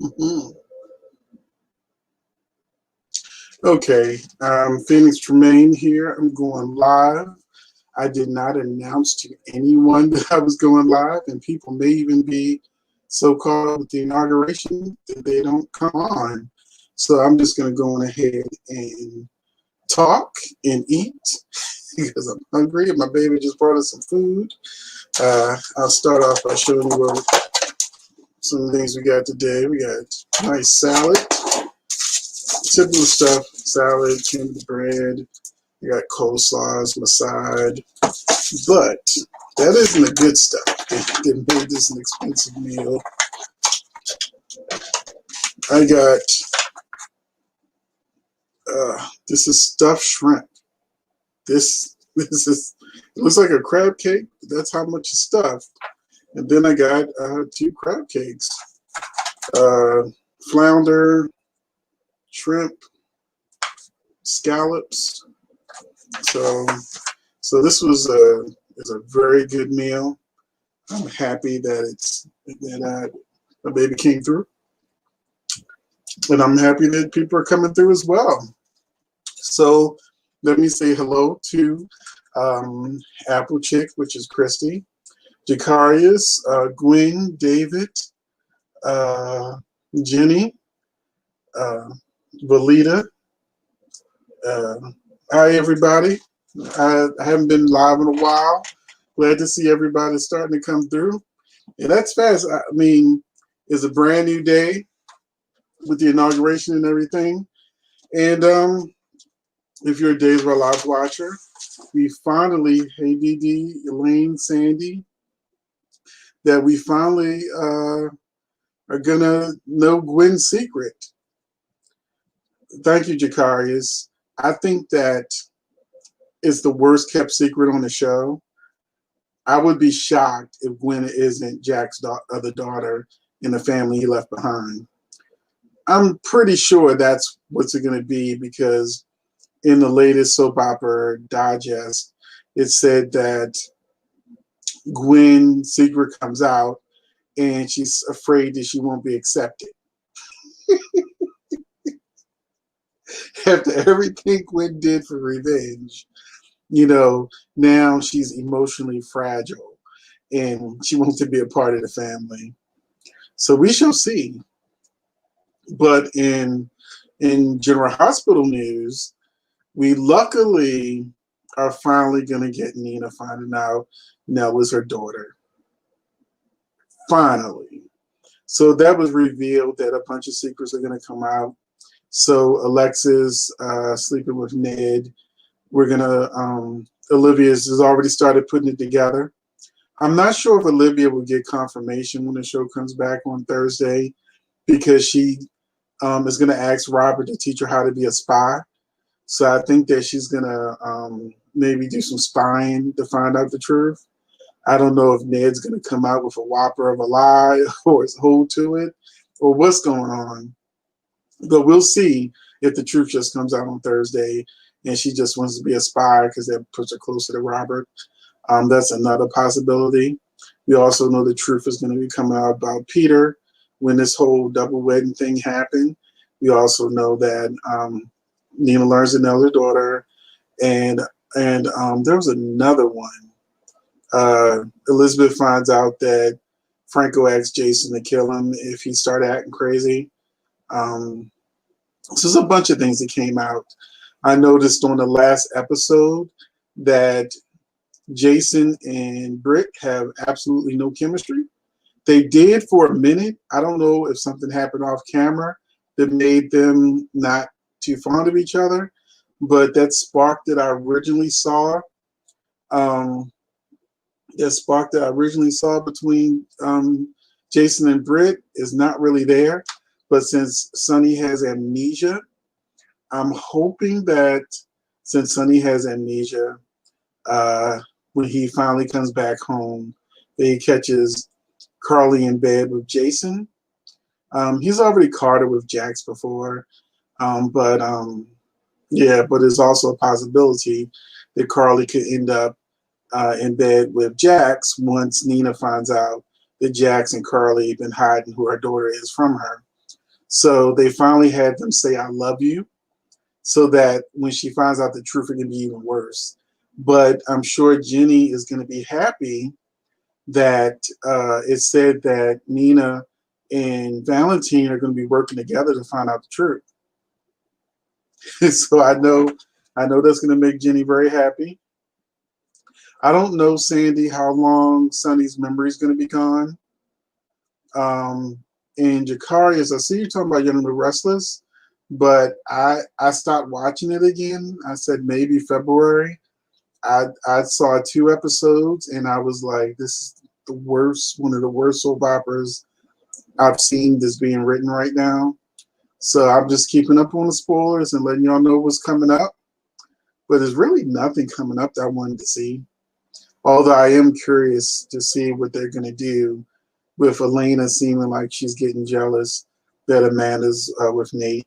Mhm. Okay, Phoenix Tremayne here. I'm going live. I did not announce to anyone that I was going live, and people may even be so caught up with the inauguration that they don't come on. So I'm just going to go on ahead and talk and eat because I'm hungry and my baby just brought us some food. I'll start off by showing you what some of the things we got today. We got nice salad, typical stuff, salad, candy bread. We got coleslaws, my side. But that isn't the good stuff. They made this an expensive meal. I got, this is stuffed shrimp. This is, it looks like a crab cake, but that's how much is stuffed. And then I got two crab cakes. Uh, Flounder, shrimp, scallops. So, so this was a very good meal. I'm happy that my baby came through, and I'm happy that people are coming through as well. So let me say hello to Apple Chick, which is Christy, Jacarius, Gwen, David, uh, Jenny, uh, Valita. Uh, Hi, everybody. I haven't been live in a while. Glad to see everybody starting to come through. And that's fast. I mean, it's a brand new day with the inauguration and everything. And if you're a Days of Our Lives watcher, we finally, hey DD, Elaine, Sandy, that we finally are gonna know Gwen's secret. Thank you, Jacarius. I think that it's the worst kept secret on the show. I would be shocked if Gwen isn't Jack's other daughter in the family he left behind. I'm pretty sure that's what's it going to be because in the latest soap opera digest, it said that Gwen's secret comes out and she's afraid that she won't be accepted. After everything Gwen did for revenge, now she's emotionally fragile and she wants to be a part of the family. So we shall see. But in General Hospital news, we luckily are finally going to get Nina finding out Nell is her daughter. Finally. So that was revealed that a bunch of secrets are going to come out. So Alexis sleeping with Ned. We're going to, Olivia's has already started putting it together. I'm not sure if Olivia will get confirmation when the show comes back on Thursday because she is going to ask Robert to teach her how to be a spy. So I think that she's going to maybe do some spying to find out the truth. I don't know if Ned's going to come out with a whopper of a lie or his hold to it or what's going on. But we'll see if the truth just comes out on Thursday and she just wants to be a spy because that puts her closer to Robert. That's another possibility. We also know the truth is going to be coming out about Peter when this whole double wedding thing happened. We also know that Nina learns another daughter, and there was another one. Elizabeth finds out that Franco asked Jason to kill him if he started acting crazy. So there's a bunch of things that came out. I noticed on the last episode that Jason and Britt have absolutely no chemistry. They did for a minute. I don't know if something happened off camera that made them not too fond of each other, but that spark that I originally saw, um, between Jason and Britt is not really there. But since Sonny has amnesia, I'm hoping that since Sonny has amnesia, when he finally comes back home, that he catches Carly in bed with Jason. He's already caught her with Jax before, but yeah, but there's also a possibility that Carly could end up in bed with Jax once Nina finds out that Jax and Carly have been hiding who her daughter is from her. So they finally had them say "I love you," so that when she finds out the truth, it can be even worse. But I'm sure Jenny is going to be happy that it said that Nina and Valentine are going to be working together to find out the truth. So I know that's going to make Jenny very happy. I don't know, Sandy, how long Sonny's memory is going to be gone. And Jakarius, I see you talking about Young and the Restless, but I stopped watching it again. I said maybe February. I saw 2 episodes and I was like, this is the worst, one of the worst soap operas I've seen that's being written right now. So I'm just keeping up on the spoilers and letting y'all know what's coming up. But there's really nothing coming up that I wanted to see. Although I am curious to see what they're going to do with Elena seeming like she's getting jealous that Amanda's with Nate.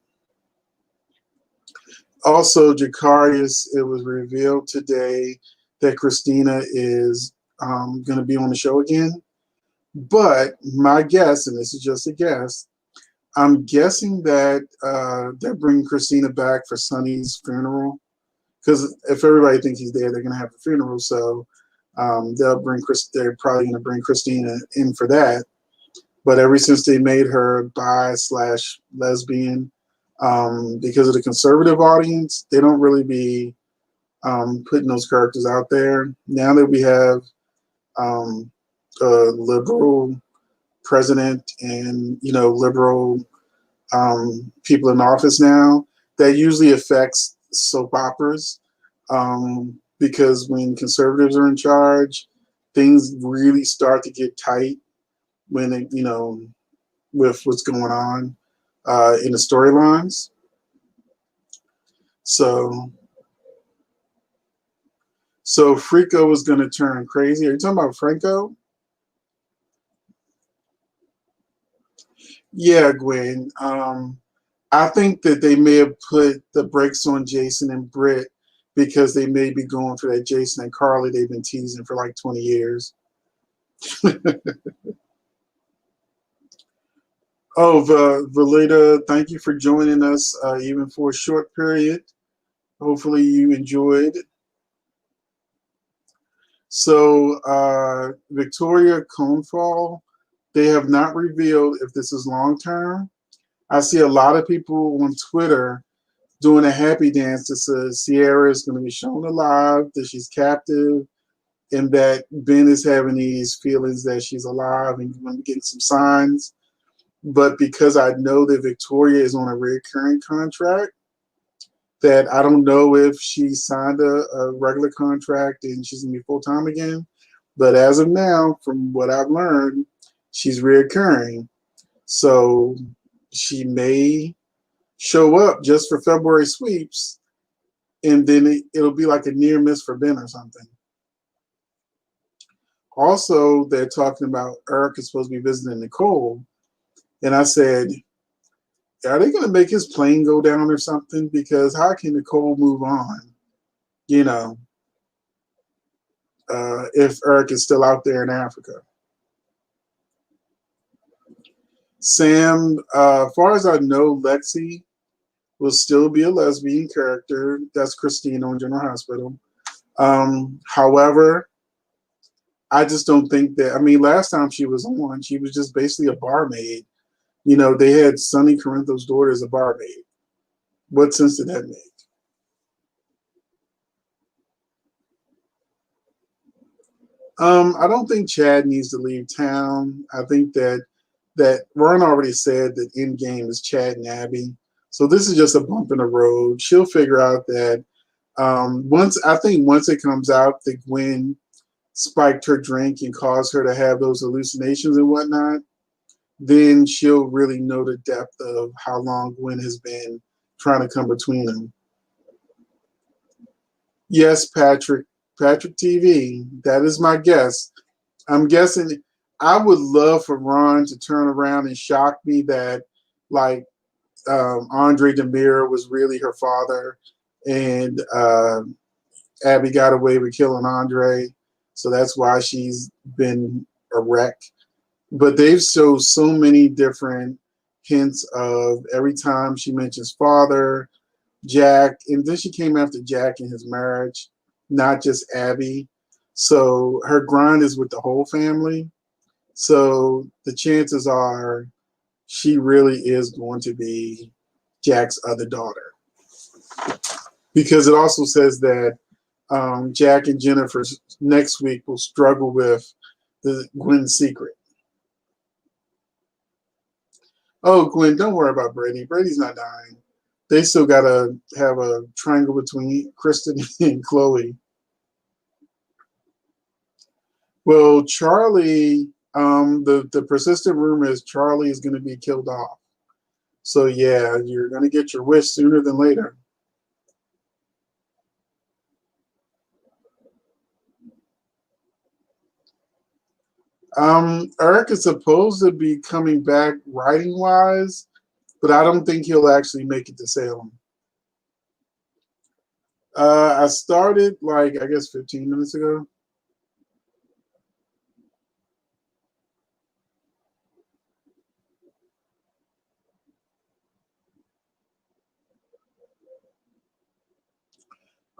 Also, Jakarius, it was revealed today that Christina is going to be on the show again. But my guess, and this is just a guess, I'm guessing that they're bringing Christina back for Sonny's funeral. Because if everybody thinks he's there, they're going to have a funeral. So they're probably going to bring Christina in for that. But ever since they made her bi/lesbian, because of the conservative audience, they don't really be putting those characters out there. Now that we have a liberal president and liberal people in office now, that usually affects soap operas, because when conservatives are in charge, things really start to get tight when with what's going on in the storylines. So Frico is going to turn crazy. Are you talking about Franco? Yeah, Gwen. I think that they may have put the brakes on Jason and Britt because they may be going for that Jason and Carly they've been teasing for like 20 years. Oh, Valida, thank you for joining us, even for a short period. Hopefully you enjoyed. So Victoria Conefall, they have not revealed if this is long term. I see a lot of people on Twitter doing a happy dance that says Sierra is going to be shown alive, that she's captive, and that Ben is having these feelings that she's alive and going to get some signs. But because I know that Victoria is on a recurring contract, that I don't know if she signed a regular contract and she's going to be full-time again. But as of now, from what I've learned, she's reoccurring. So she may show up just for February sweeps, and then it'll be like a near miss for Ben or something. Also, they're talking about Eric is supposed to be visiting Nicole. And I said, are they going to make his plane go down or something? Because how can Nicole move on, if Eric is still out there in Africa? Sam, as far as I know, Lexi will still be a lesbian character. That's Christine on General Hospital. However, I just don't think that. I mean, last time she was on, she was just basically a barmaid. They had Sonny Corinthos' daughter as a barmaid. What sense did that make? I don't think Chad needs to leave town. I think that Ron already said that Endgame is Chad and Abby. So this is just a bump in the road. She'll figure out that once it comes out that Gwen spiked her drink and caused her to have those hallucinations and whatnot, then she'll really know the depth of how long Gwen has been trying to come between them. Yes, Patrick TV, that is my guess. I'm guessing I would love for Ron to turn around and shock me that, like, Andre Demir was really her father, and Abby got away with killing Andre, so that's why she's been a wreck. But they've showed so many different hints of every time she mentions father, Jack, and then she came after Jack in his marriage, not just Abby. So her grind is with the whole family. So the chances are she really is going to be Jack's other daughter. Because it also says that Jack and Jennifer next week will struggle with the Gwen's secret. Oh, Gwen, don't worry about Brady. Brady's not dying. They still got to have a triangle between Kristen and Chloe. Well, Charlie, the persistent rumor is Charlie is going to be killed off. So, yeah, you're going to get your wish sooner than later. Eric is supposed to be coming back writing-wise, but I don't think he'll actually make it to Salem. I started, like, I guess 15 minutes ago.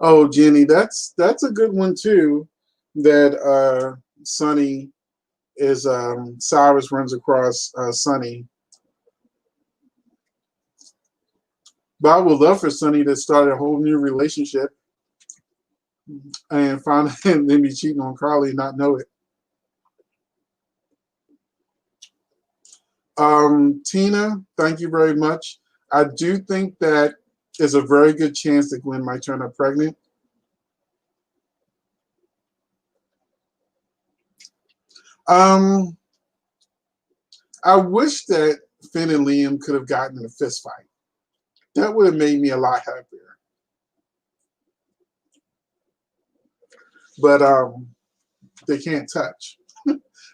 Oh, Jenny, that's a good one too. That Sonny is Cyrus runs across Sonny. But I would love for Sonny to start a whole new relationship and find him then be cheating on Carly and not know it. Tina, thank you very much. I do think that there's a very good chance that Gwen might turn up pregnant. Um, I wish that Finn and Liam could have gotten in a fist fight. That would have made me a lot happier. But they can't touch.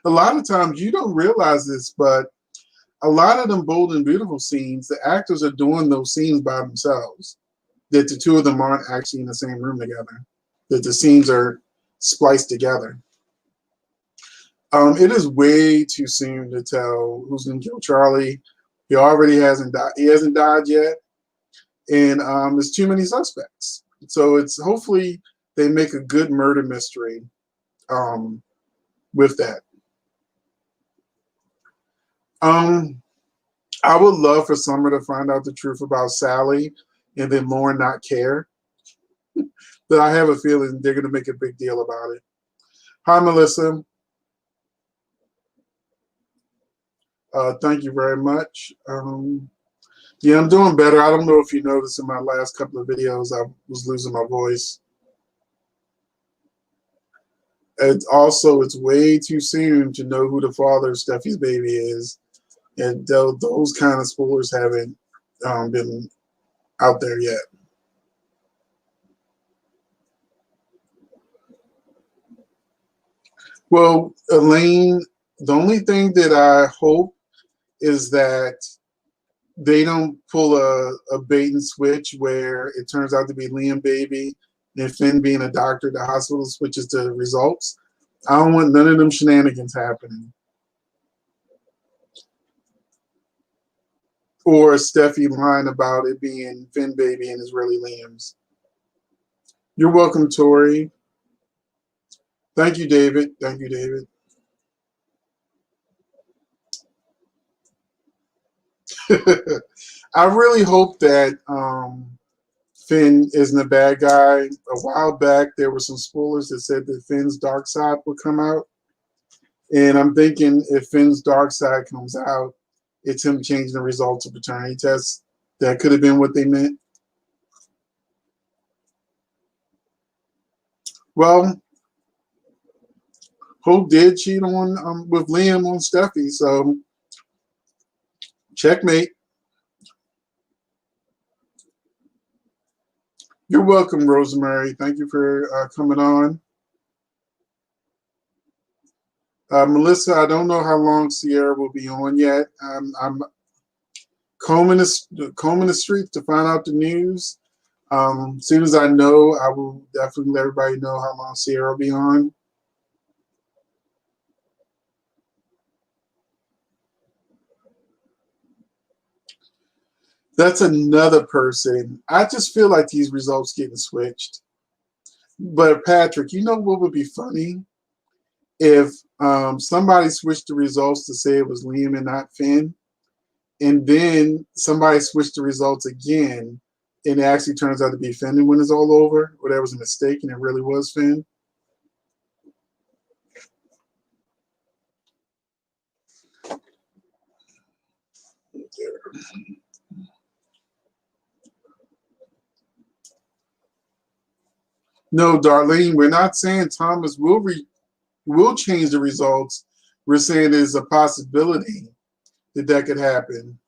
A lot of times you don't realize this, but a lot of them bold and beautiful scenes, the actors are doing those scenes by themselves. That the two of them aren't actually in the same room together. That the scenes are spliced together. It is way too soon to tell who's going to kill Charlie. He already hasn't died. He hasn't died yet, and there's too many suspects. So it's hopefully they make a good murder mystery with that. I would love for Summer to find out the truth about Sally, and then Lauren not care. But I have a feeling they're going to make a big deal about it. Hi, Melissa. Thank you very much. Yeah, I'm doing better. I don't know if you noticed in my last couple of videos, I was losing my voice. And also, it's way too soon to know who the father of Steffi's baby is. And those kind of spoilers haven't been out there yet. Well, Elaine, the only thing that I hope is that they don't pull a bait and switch where it turns out to be Liam baby and Finn being a doctor, the hospital switches the results. I don't want none of them shenanigans happening. Or Steffi lying about it being Finn baby and it's really Liam's. You're welcome, Tori. Thank you, David. Thank you, David. I really hope that Finn isn't a bad guy. A while back, there were some spoilers that said that Finn's dark side would come out. And I'm thinking if Finn's dark side comes out, it's him changing the results of paternity tests. That could have been what they meant. Well, Hope did cheat on with Liam on Steffi, so checkmate. You're welcome, Rosemary. Thank you for coming on. Melissa, I don't know how long Sierra will be on yet. I'm combing the streets to find out the news. As soon as I know, I will definitely let everybody know how long Sierra will be on. That's another person. I just feel like these results getting switched. But Patrick, you know what would be funny? If somebody switched the results to say it was Liam and not Finn, and then somebody switched the results again, and it actually turns out to be Finn when it's all over, or that was a mistake and it really was Finn. No, Darlene, we're not saying Thomas will change the results. We're saying there's a possibility that that could happen.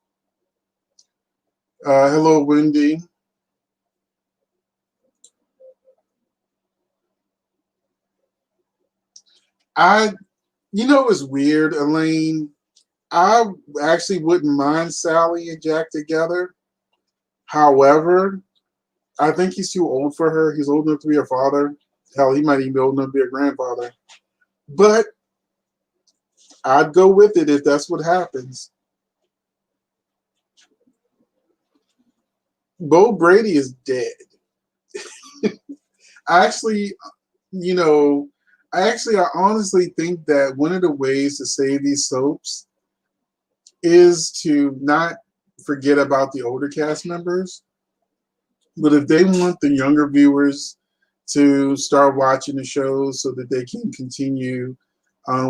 Hello, Wendy. I, you know, it's weird, Elaine. I actually wouldn't mind Sally and Jack together. However, I think he's too old for her. He's old enough to be her father. Hell, he might even be old enough to be a grandfather. But I'd go with it if that's what happens. Bo Brady is dead. I actually, you know, I honestly think that one of the ways to save these soaps is to not forget about the older cast members. But if they want the younger viewers to start watching the shows so that they can continue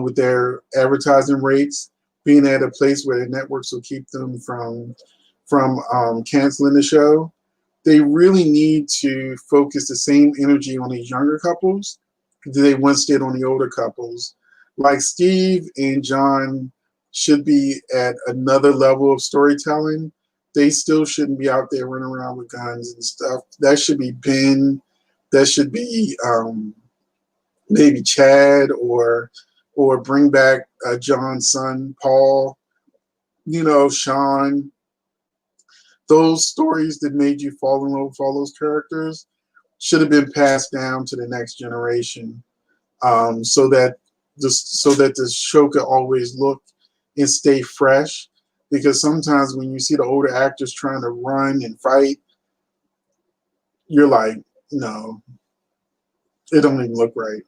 with their advertising rates, being at a place where the networks will keep them from canceling the show, they really need to focus the same energy on these younger couples that they once did on the older couples. Like Steve and John should be at another level of storytelling. They still shouldn't be out there running around with guns and stuff. That should be Ben. That should be maybe Chad or bring back John's son Paul. You know, Sean. Those stories that made you fall in love with all those characters should have been passed down to the next generation, so that the show could always look and stay fresh. Because sometimes when you see the older actors trying to run and fight, you're like, no, it don't even look right.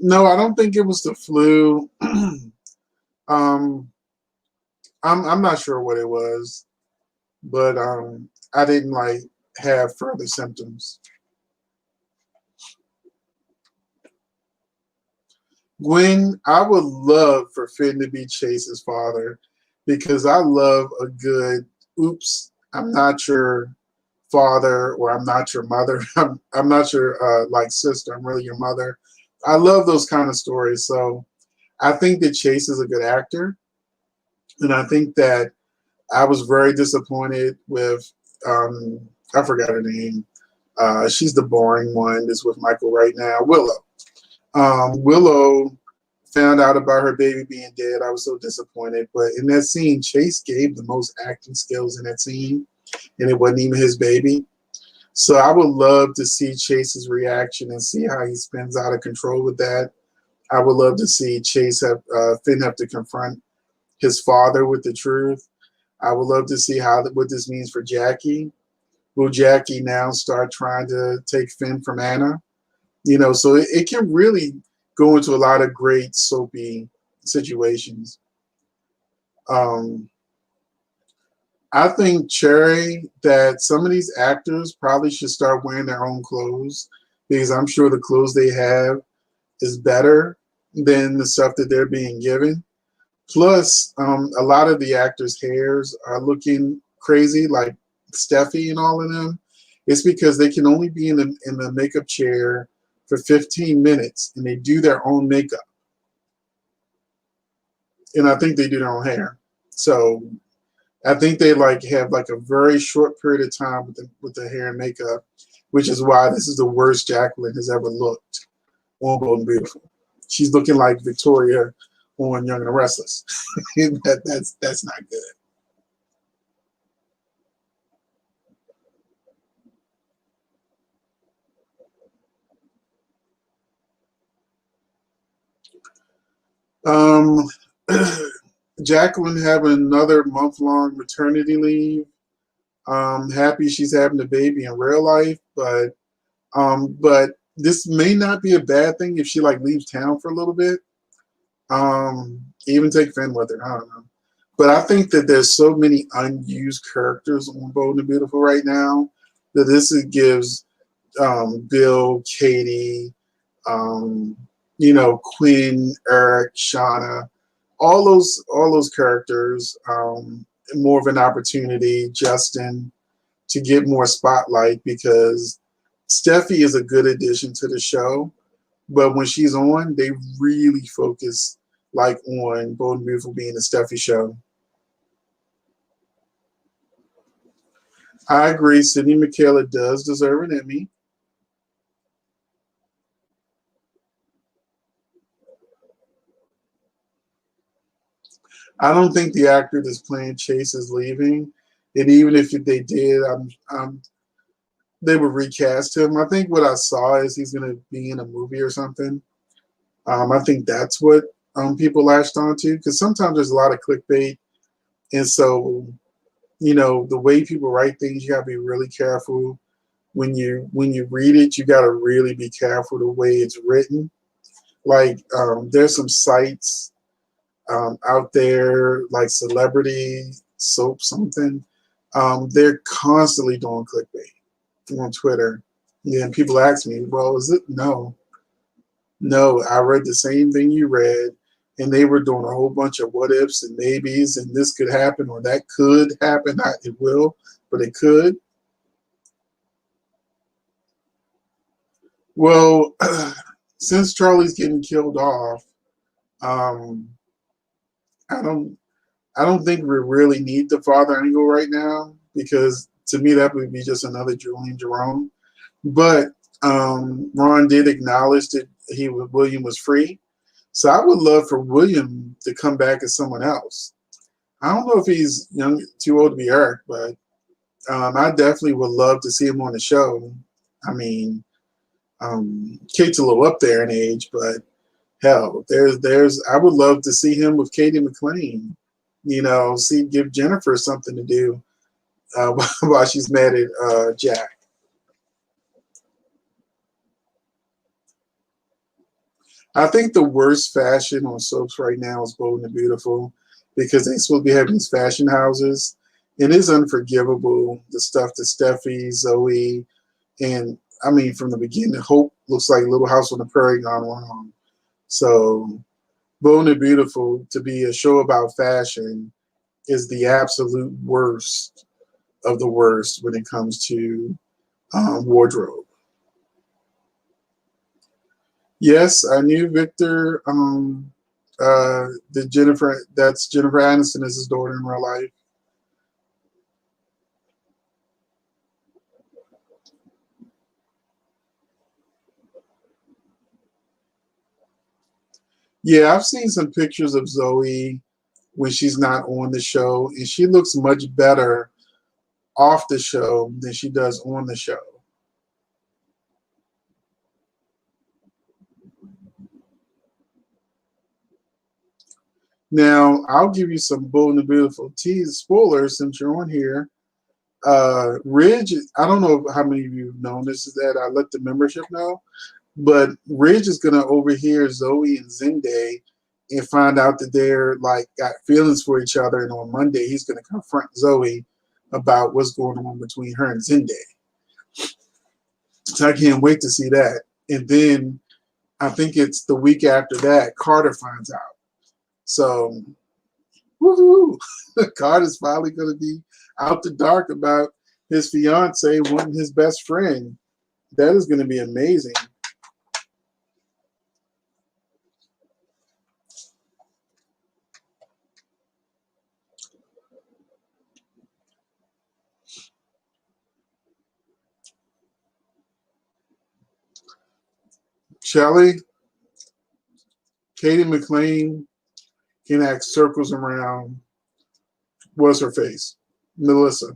No, I don't think it was the flu. um, I'm not sure what it was, but I didn't like have further symptoms. Gwen, I would love for Finn to be Chase's father because I love a good oops, I'm not your father or I'm not your mother. I'm not your like sister, I'm really your mother. I love those kind of stories. So I think that Chase is a good actor. And I think that I was very disappointed with I forgot her name. She's the boring one that's with Michael right now. Willow. Willow found out about her baby being dead. I was so disappointed. But in that scene, Chase gave the most acting skills in that scene, and it wasn't even his baby. So I would love to see Chase's reaction and see how he spins out of control with that. I would love to see Finn have to confront his father with the truth. I would love to see what this means for Jackie. Will Jackie now start trying to take Finn from Anna? You know, so it can really go into a lot of great soapy situations. Um, I think Cherry that some of these actors probably should start wearing their own clothes because I'm sure the clothes they have is better than the stuff that they're being given. Plus, a lot of the actors' hairs are looking crazy, like Steffi and all of them. It's because they can only be in the makeup chair for 15 minutes, and they do their own makeup. And I think they do their own hair. So I think they like have like a very short period of time with the hair and makeup, which is why this is the worst Jacqueline has ever looked on Bold and Beautiful. She's looking like Victoria on Young and the Restless. That's not good. Jacqueline having another month-long maternity leave. Happy she's having a baby in real life, but this may not be a bad thing if she like leaves town for a little bit. Even take Finn with her. I don't know. But I think that there's so many unused characters on Bold and Beautiful right now that gives Bill, Katie, um, Quinn, Eric, Shauna, all those characters more of an opportunity. Justin to get more spotlight because Steffi is a good addition to the show, but when she's on, they really focus like on Bold and Beautiful being a Steffi show. I agree. Sydney Michaela does deserve an Emmy. I don't think the actor that's playing Chase is leaving, and even if they did, they would recast him. I think what I saw is he's going to be in a movie or something. I think that's what people latched onto because sometimes there's a lot of clickbait, and so the way people write things, you got to be really careful when you read it. You got to really be careful the way it's written. Like there's some sites out there like Celebrity Soap something. They're constantly doing clickbait on Twitter. Yeah, and people ask me, well, is it? No, no. I read the same thing you read, and they were doing a whole bunch of what ifs and maybes, and this could happen or that could happen. Not it will, but it could. Well, since Charlie's getting killed off, um, I don't I don't think we really need the father angle right now because to me that would be just another Julian Jerome. But Ron did acknowledge that William was free, so I would love for William to come back as someone else. I don't know if he's too old to be Eric, but I definitely would love to see him on the show. I mean, Kate's a little up there in age, but hell, there's I would love to see him with Katie McLean. Give Jennifer something to do while she's mad at Jack. I think the worst fashion on soaps right now is Bold and Beautiful because they supposed to be having these fashion houses. It is unforgivable, the stuff that Steffi, Zoe, and I mean, from the beginning, Hope looks like Little House on the Prairie gone wrong. So, Bold and Beautiful to be a show about fashion is the absolute worst of the worst when it comes to wardrobe. Yes, I knew Victor. That's Jennifer Aniston is his daughter in real life. Yeah, I've seen some pictures of Zoe when she's not on the show, and she looks much better off the show than she does on the show. Now, I'll give you some Bold and Beautiful tease spoilers since you're on here. Ridge, I don't know how many of you have known this is that I let the membership know, but Ridge is gonna overhear Zoe and Zende and find out that they're like got feelings for each other, and on Monday he's gonna confront Zoe about what's going on between her and Zende. So I can't wait to see that. And then I think it's the week after that Carter finds out. So woohoo! Carter's finally gonna be out the dark about his fiance wanting his best friend. That is gonna be amazing. Shelley, Katie McLean can act circles around what's her face? Melissa.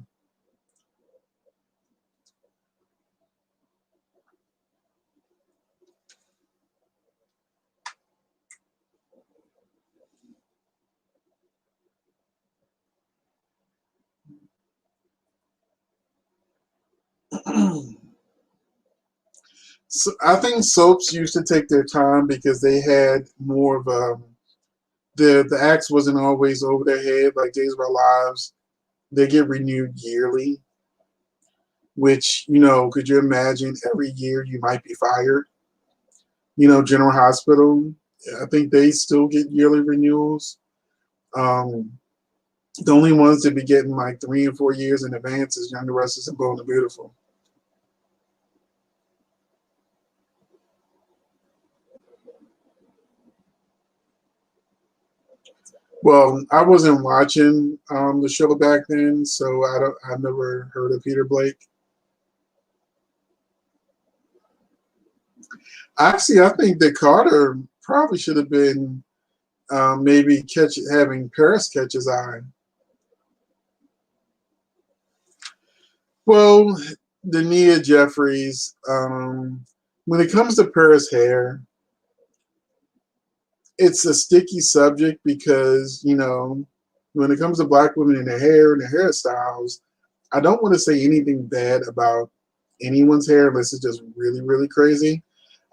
So I think soaps used to take their time because they had more of a the acts wasn't always over their head like Days of Our Lives. They get renewed yearly, which, could you imagine every year you might be fired? General Hospital, I think they still get yearly renewals. Um, the only ones that be getting like 3 and 4 years in advance is Young, the Restless, and Bold and Beautiful. Well, I wasn't watching the show back then, so I never heard of Peter Blake. Actually, I think that Carter probably should have been maybe having Paris catch his eye. Well, Dania Jeffries. When it comes to Paris hair, it's a sticky subject because when it comes to Black women and their hair and their hairstyles, I don't want to say anything bad about anyone's hair unless it's just really, really crazy.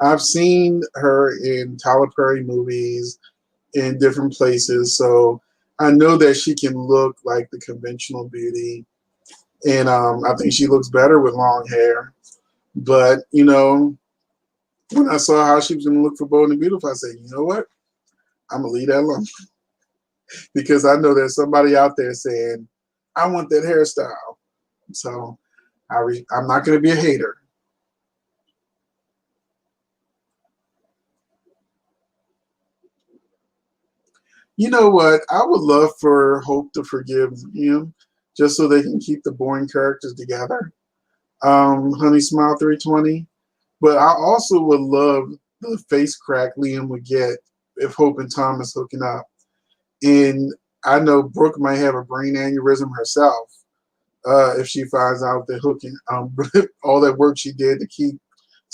I've seen her in Tyler Perry movies in different places, so I know that she can look like the conventional beauty, and I think she looks better with long hair. But when I saw how she was going to look for Bold and Beautiful, I said, you know what? I'm gonna leave that alone because I know there's somebody out there saying, I want that hairstyle. So I'm not going to be a hater. You know what? I would love for Hope to forgive him just so they can keep the boring characters together. Honey Smile 320. But I also would love the face crack Liam would get if Hope and Thomas hooking up. And I know Brooke might have a brain aneurysm herself if she finds out that hooking all that work she did to keep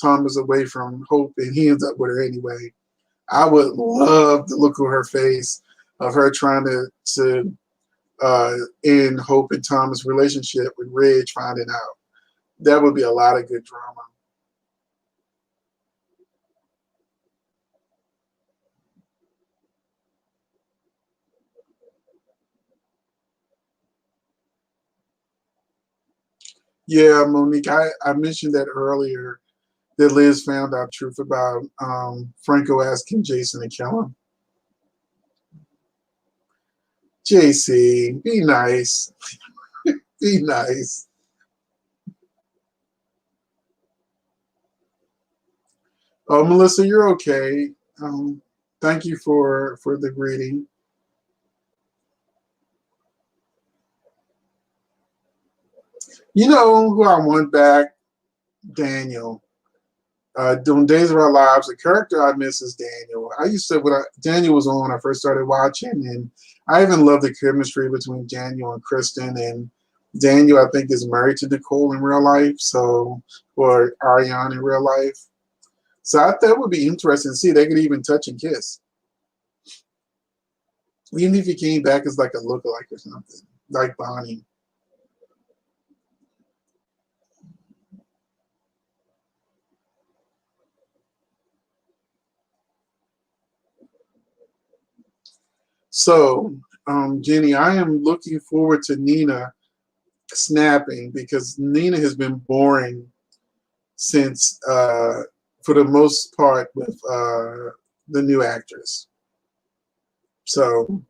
Thomas away from Hope and he ends up with her anyway. I would love the look on her face of her trying to end Hope and Thomas' relationship with Ridge finding out. That would be a lot of good drama. Yeah, Monique, I mentioned that earlier that Liz found out truth about Franco asking Jason to kill him. JC, be nice. Be nice. Oh, Melissa, you're okay. Thank you for the greeting. You know who I want back? Daniel. Doing Days of Our Lives, the character I miss is Daniel. I used to when Daniel was on when I first started watching, and I even love the chemistry between Daniel and Kristen. And Daniel, I think, is married to Nicole in real life, so or Ariane in real life. So I thought it would be interesting to see. They could even touch and kiss, even if he came back as like a lookalike or something, like Bonnie. So, Jenny, I am looking forward to Nina snapping because Nina has been boring since, for the most part, with the new actress. So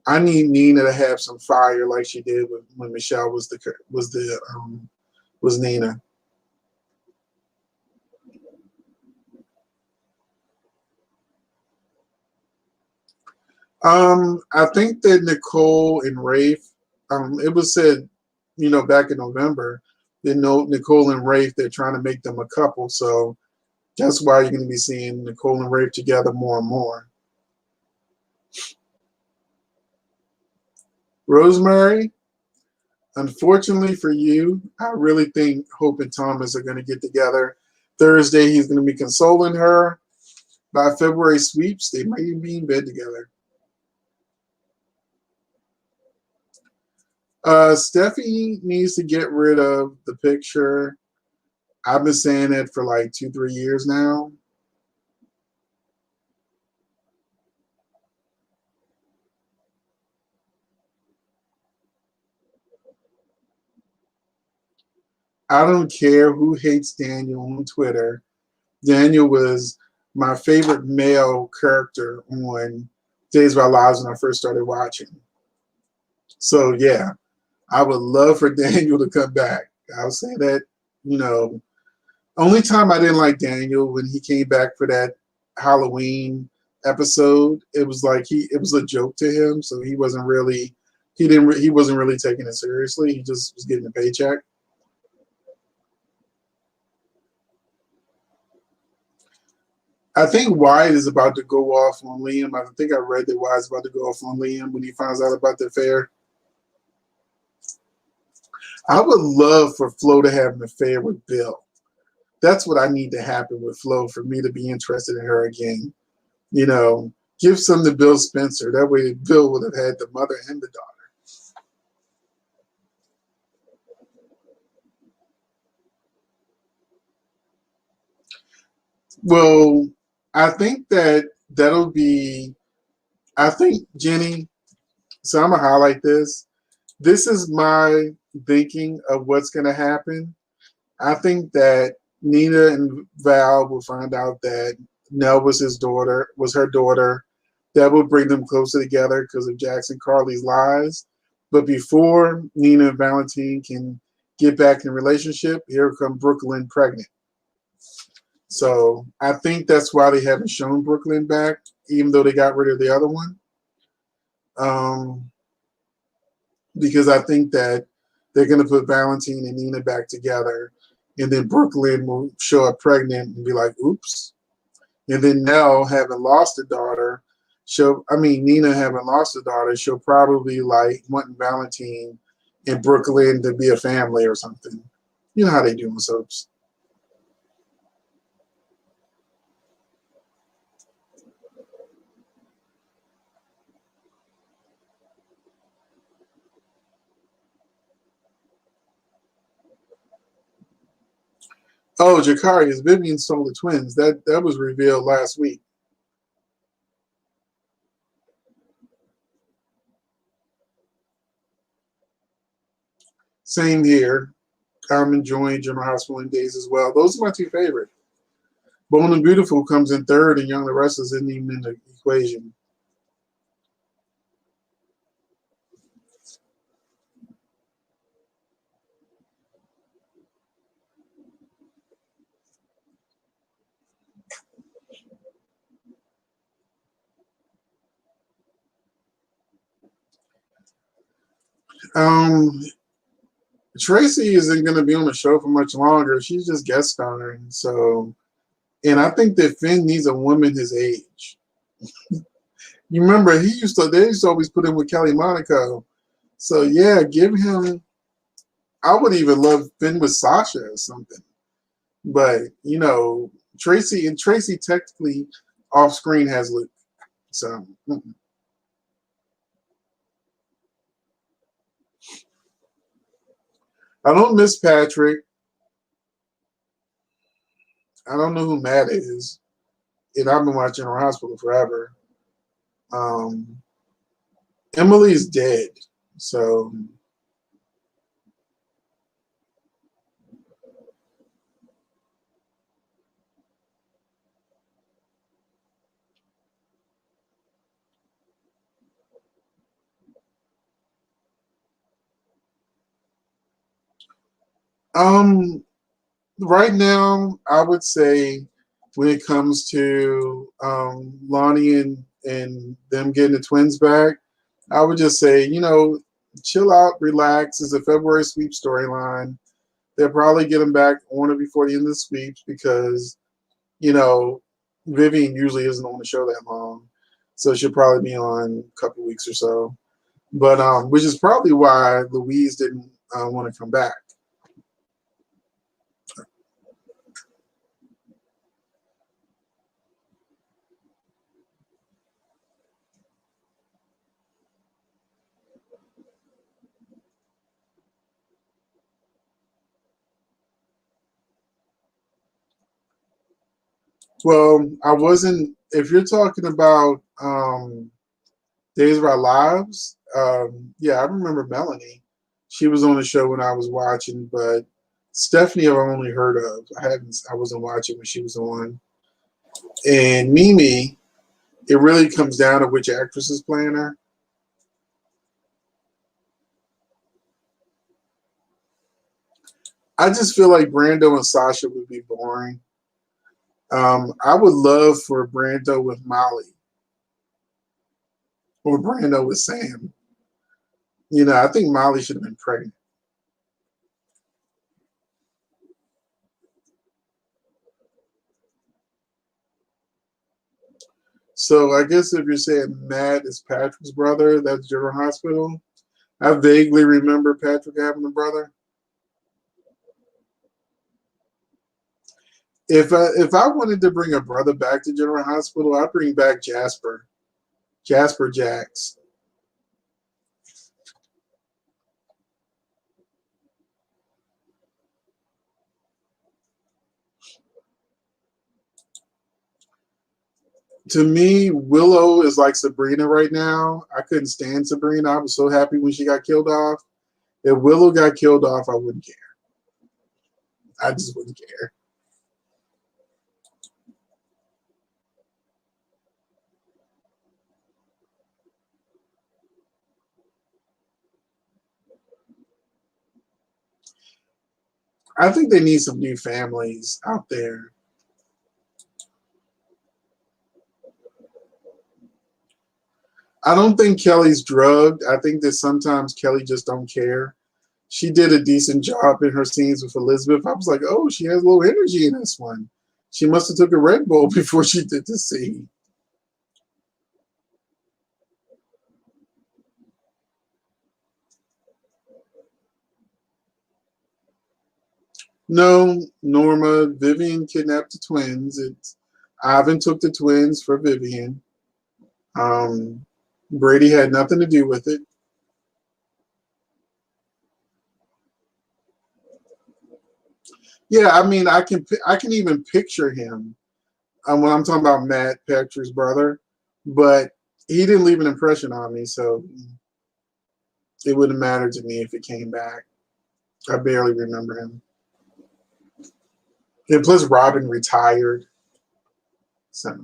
I need Nina to have some fire like she did when Michelle was Nina. I think that Nicole and Rafe. It was said, back in November, that Nicole and Rafe they're trying to make them a couple. So that's why you're going to be seeing Nicole and Rafe together more and more. Rosemary, unfortunately for you, I really think Hope and Thomas are going to get together. Thursday, he's going to be consoling her. By February sweeps, they might even be in bed together. Steffi needs to get rid of the picture. I've been saying it for like 2, 3 years now. I don't care who hates Daniel on Twitter. Daniel was my favorite male character on Days of Our Lives when I first started watching. So yeah, I would love for Daniel to come back. I'll say that, you know, only time I didn't like Daniel when he came back for that Halloween episode. It was like it was a joke to him, so he wasn't really he wasn't really taking it seriously. He just was getting a paycheck. I think Wyatt is about to go off on Liam. I think I read that Wyatt's about to go off on Liam when he finds out about the affair. I would love for Flo to have an affair with Bill. That's what I need to happen with Flo for me to be interested in her again. You know, give some to Bill Spencer. That way Bill would have had the mother and the daughter. Well, I think that'll be, I think, Jenny, so I'm going to highlight this. This is my thinking of what's going to happen. I think that Nina and Val will find out that Nell was her daughter. That will bring them closer together because of Jackson Carly's lies. But before Nina and Valentine can get back in a relationship, here come Brooklyn pregnant. So I think that's why they haven't shown Brooklyn back, even though they got rid of the other one. Um, because I think that they're going to put Valentine and Nina back together, and then Brooklyn will show up pregnant and be like, "Oops." And then Nell, having lost a daughter, Nina having lost a daughter, she'll probably like wanting Valentine and Brooklyn to be a family or something. You know how they do in soaps. Oh, Jakari's Vivian stole the twins. That was revealed last week. Same here. I'm enjoying General Hospital Days as well. Those are my two favorite. Bone and Beautiful comes in third, and Young the Restless isn't even in the equation. Um, Tracy isn't going to be on the show for much longer. She's just guest starring. So, and I think that Finn needs a woman his age. You remember they used to always put him with Kelly Monaco. So yeah, give him. I would even love Finn with Sasha or something. But Tracy technically off screen has Luke. So I don't miss Patrick. I don't know who Matt is. And I've been watching her hospital forever. Um, Emily's dead. So um right now I would say when it comes to Lonnie and them getting the twins back, I would just say, chill out, relax. It's a February sweep storyline. They'll probably get them back on or before the end of the sweeps because, you know, Vivian usually isn't on the show that long. So she'll probably be on a couple weeks or so. But which is probably why Louise didn't want to come back. Well, I wasn't. If you're talking about Days of Our Lives, yeah, I remember Melanie. She was on the show when I was watching, but Stephanie I've only heard of. I haven't. I wasn't watching when she was on. And Mimi, it really comes down to which actress is playing her. I just feel like Brando and Sasha would be boring. I would love for Brando with Molly or Brando with Sam. I think Molly should have been pregnant. So I guess if you're saying Matt is Patrick's brother, that's General Hospital. I vaguely remember Patrick having a brother. If I wanted to bring a brother back to General Hospital, I'd bring back Jasper. Jasper Jacks. To me, Willow is like Sabrina right now. I couldn't stand Sabrina. I was so happy when she got killed off. If Willow got killed off, I wouldn't care. I just wouldn't care. I think they need some new families out there. I don't think Kelly's drugged. I think that sometimes Kelly just don't care. She did a decent job in her scenes with Elizabeth. I was like, oh, she has low energy in this one. She must have took a Red Bull before she did the scene. No, Norma, Vivian kidnapped the twins. It's Ivan took the twins for Vivian. Um, Brady had nothing to do with it. Yeah, I mean, I can even picture him when I'm talking about Matt Patrick's brother, but he didn't leave an impression on me, so it wouldn't matter to me if it came back. I barely remember him. And plus, Robin retired, so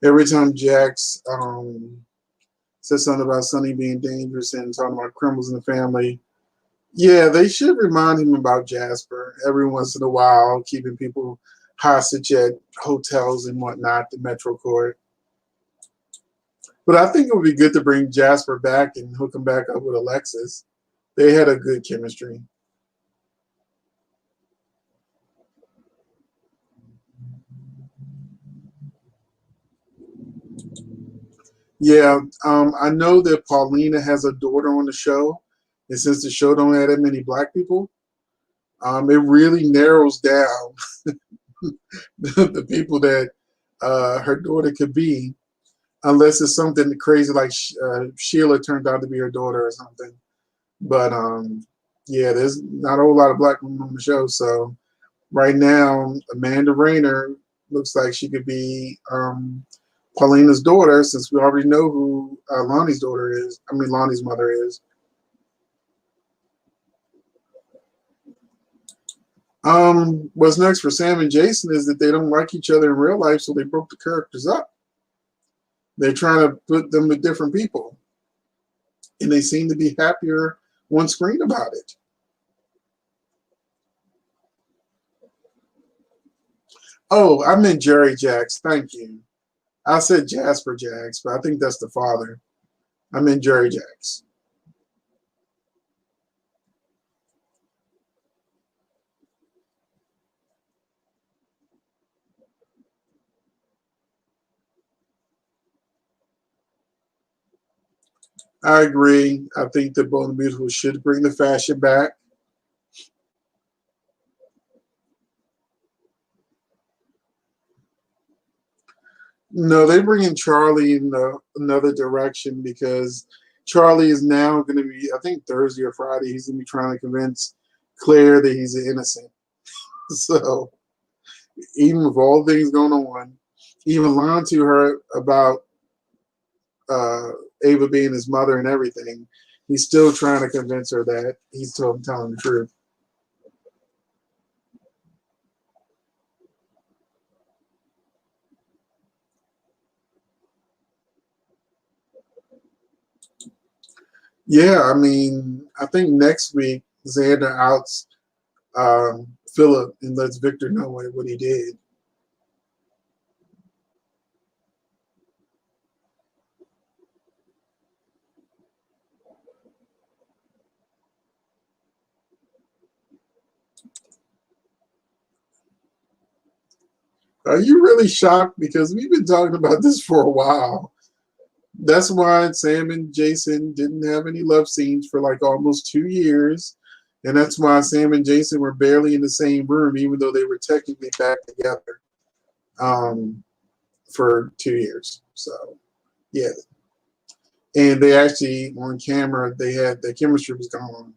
every time Jax says something about Sonny being dangerous and talking about criminals in the family, yeah, they should remind him about Jasper every once in a while, keeping people hostage at hotels and whatnot, the Metro Court. But I think it would be good to bring Jasper back and hook him back up with Alexis. They had a good chemistry. Yeah, I know that Paulina has a daughter on the show, and since the show don't have that many black people, it really narrows down the people that her daughter could be, unless it's something crazy like Sheila turned out to be her daughter or something. But yeah, there's not a whole lot of black women on the show, so right now Amanda Rayner looks like she could be Paulina's daughter, since we already know who Lonnie's daughter is. I mean, Lonnie's mother is. What's next for Sam and Jason is that they don't like each other in real life, so they broke the characters up. They're trying to put them with different people, and they seem to be happier on screen about it. Oh, I meant Jerry Jacks. Thank you. I said Jasper Jacks, but I think that's the father. I meant Jerry Jacks. I agree. I think that Bold and the Beautiful should bring the fashion back. No, they bring in Charlie in another direction because Charlie is now going to be, I think Thursday or Friday, he's going to be trying to convince Claire that he's innocent. So even with all things going on, even lying to her about Ava being his mother and everything, he's still trying to convince her that he's telling the truth. Yeah, I mean, I think next week Xander outs Philip and lets Victor know what he did. Are you really shocked? Because we've been talking about this for a while. That's why Sam and Jason didn't have any love scenes for like almost 2 years. And that's why Sam and Jason were barely in the same room, even though they were technically back together um, for 2 years. So, yeah. And they actually, on camera, they had the chemistry was gone.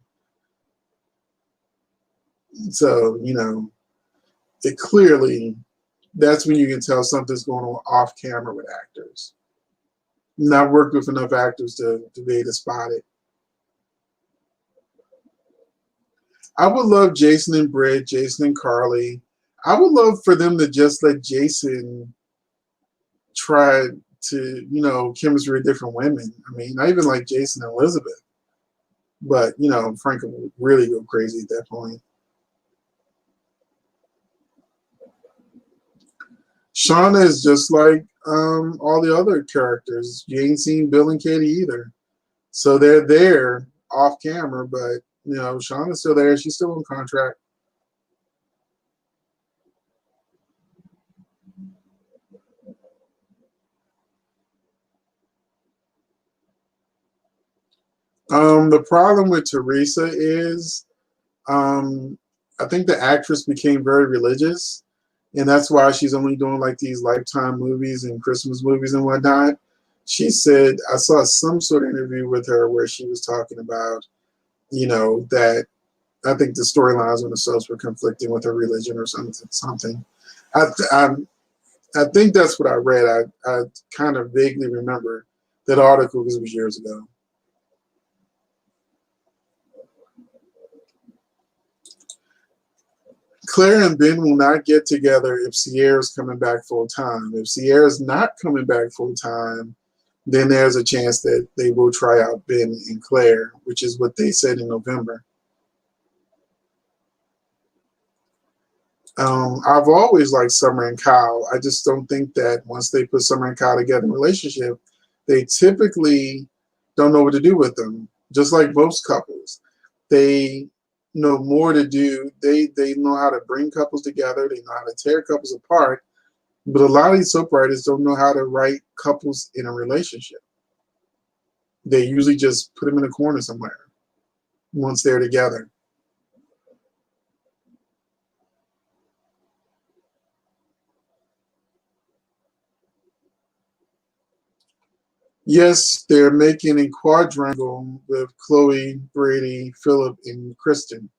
So, it clearly, that's when you can tell something's going on off camera with actors. Not worked with enough actors to be able to spot it. I would love Jason and Britt, Jason and Carly. I would love for them to just let Jason try to, chemistry with different women. I mean, not even like Jason and Elizabeth, but Frank would really go crazy at that point. Shauna is just like all the other characters. You ain't seen Bill and Katie either. So they're there off camera, but Shauna's still there. She's still on contract. The problem with Teresa is um, I think the actress became very religious, and that's why she's only doing like these Lifetime movies and Christmas movies and whatnot. She said I saw some sort of interview with her where she was talking about, that I think the storylines on the soaps were conflicting with her religion or something. Something. I I, I think that's what I read. I kind of vaguely remember that article because it was years ago. Claire and Ben will not get together if Sierra's coming back full time. If Sierra's not coming back full time, then there's a chance that they will try out Ben and Claire, which is what they said in November. I've always liked Summer and Kyle. I just don't think that once they put Summer and Kyle together in a relationship, they typically don't know what to do with them. Just like most couples, they know more to do. They know how to bring couples together. They know how to tear couples apart. But a lot of these soap writers don't know how to write couples in a relationship. They usually just put them in a corner somewhere once they're together. Yes, they're making a quadrangle with Chloe, Brady, Philip, and Kristen.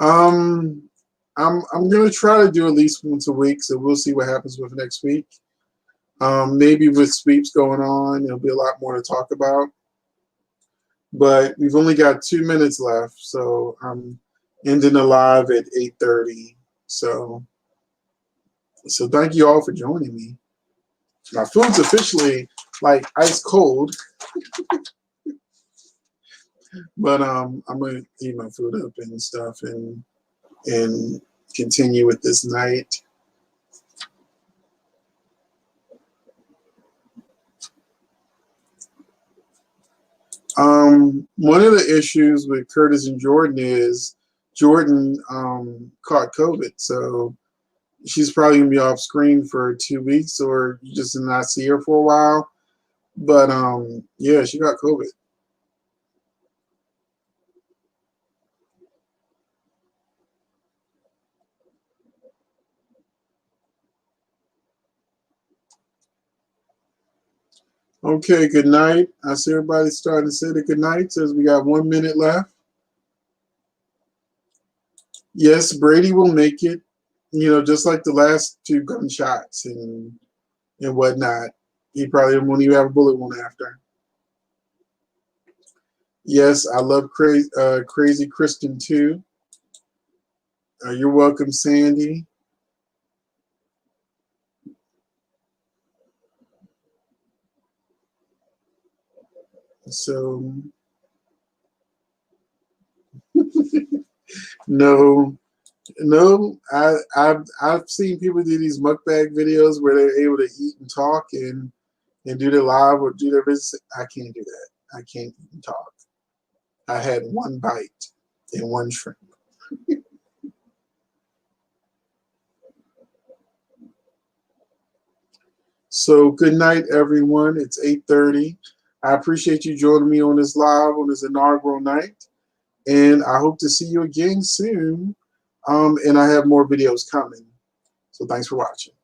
Um, I'm gonna try to do at least once a week, so we'll see what happens with next week. Maybe with sweeps going on, there'll be a lot more to talk about. But we've only got 2 minutes left, so I'm ending the live at 8:30. So thank you all for joining me. My food's officially like ice cold, but I'm gonna eat my food up and stuff and continue with this night. One of the issues with Curtis and Jordan is Jordan caught COVID, so she's probably gonna be off screen for 2 weeks, or you just did not see her for a while. But yeah, she got COVID. Okay, good night. I see everybody starting to say the good night. Says we got 1 minute left. Yes, Brady will make it. You know, just like the last 2 gunshots and whatnot. He probably won't even have a bullet wound after. Yes, I love Crazy Kristen too. You're welcome, Sandy. So no, no, I've seen people do these mukbang videos where they're able to eat and talk and do their live or do their business. I can't do that. I can't even talk. I had one bite and one shrimp. So good night, everyone. It's 8:30. I appreciate you joining me on this live on this inaugural night, and I hope to see you again soon. And I have more videos coming. So thanks for watching.